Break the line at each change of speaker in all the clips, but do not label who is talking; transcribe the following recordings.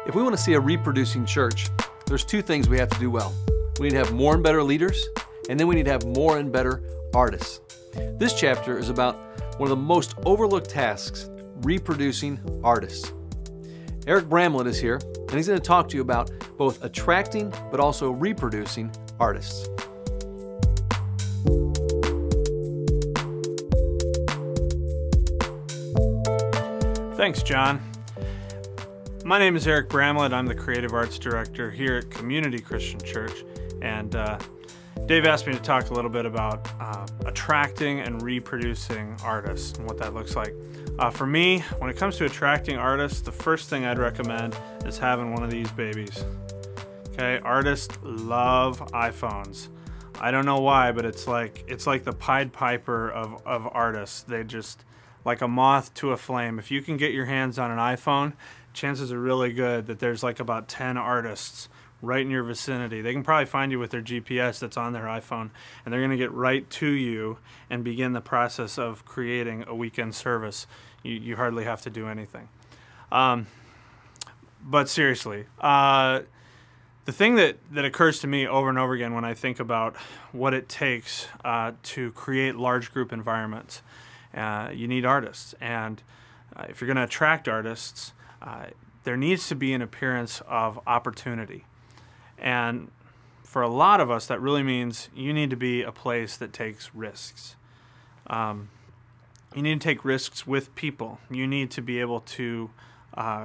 If we want to see a reproducing church, there's two things we have to do well. We need to have more and better leaders, and then we need to have more and better artists. This chapter is about one of the most overlooked tasks, reproducing artists. Eric Bramlett is here, and he's going to talk to you about both attracting but also reproducing artists.
Thanks, John. My name is Eric Bramlett. I'm the Creative Arts Director here at Community Christian Church, and Dave asked me to talk a little bit about attracting and reproducing artists and what that looks like. For me, when it comes to attracting artists, the first thing I'd recommend is having one of these babies. Okay, artists love iPhones. I don't know why, but it's like the Pied Piper of artists. They just, like a moth to a flame. If you can get your hands on an iPhone, chances are really good that there's like about 10 artists right in your vicinity. They can probably find you with their GPS that's on their iPhone, and they're going to get right to you and begin the process of creating a weekend service. You hardly have to do anything. But seriously, the thing that occurs to me over and over again when I think about what it takes to create large group environments, you need artists. And if you're going to attract artists, there needs to be an appearance of opportunity. And for a lot of us, that really means you need to be a place that takes risks. You need to take risks with people. You need to be able to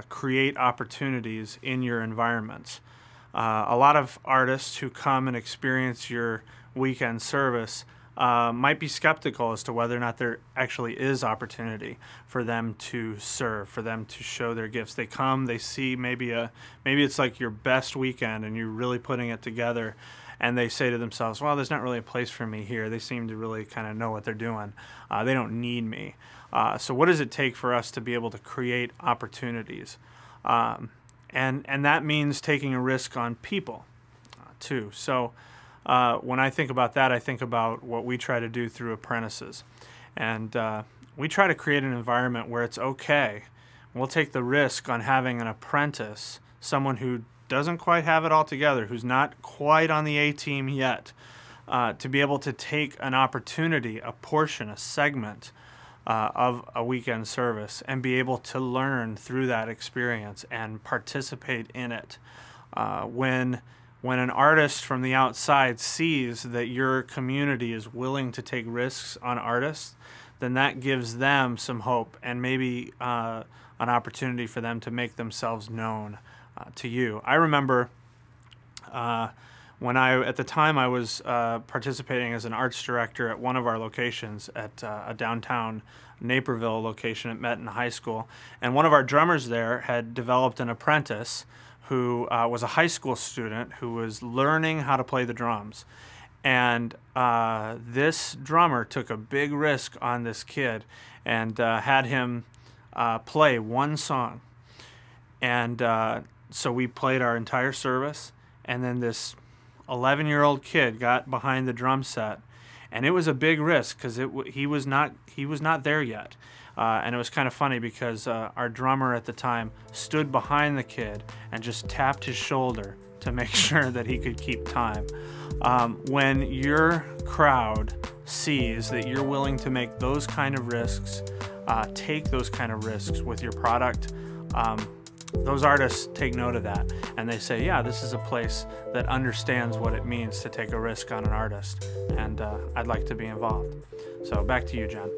create opportunities in your environments. A lot of artists who come and experience your weekend service might be skeptical as to whether or not there actually is opportunity for them to serve, for them to show their gifts. They come, they see maybe it's like your best weekend and you're really putting it together, and they say to themselves, well, there's not really a place for me here. They seem to really kind of know what they're doing. They don't need me. So what does it take for us to be able to create opportunities? And that means taking a risk on people too. So when I think about that, I think about what we try to do through apprentices. And we try to create an environment where it's okay. We'll take the risk on having an apprentice, someone who doesn't quite have it all together, who's not quite on the A-team yet, to be able to take an opportunity, a portion, a segment of a weekend service and be able to learn through that experience and participate in it. When an artist from the outside sees that your community is willing to take risks on artists, then that gives them some hope and maybe an opportunity for them to make themselves known to you. I remember when at the time I was participating as an arts director at one of our locations at a downtown Naperville location at Metten High School, and one of our drummers there had developed an apprentice who was a high school student who was learning how to play the drums. And this drummer took a big risk on this kid and had him play one song. And so we played our entire service, and then this 11-year-old kid got behind the drum set, and it was a big risk because he was not there yet. And it was kind of funny because our drummer at the time stood behind the kid and just tapped his shoulder to make sure that he could keep time. When your crowd sees that you're willing to make those kind of risks, take those kind of risks with your product, those artists take note of that, and they say, yeah, this is a place that understands what it means to take a risk on an artist, and I'd like to be involved. So back to you, John.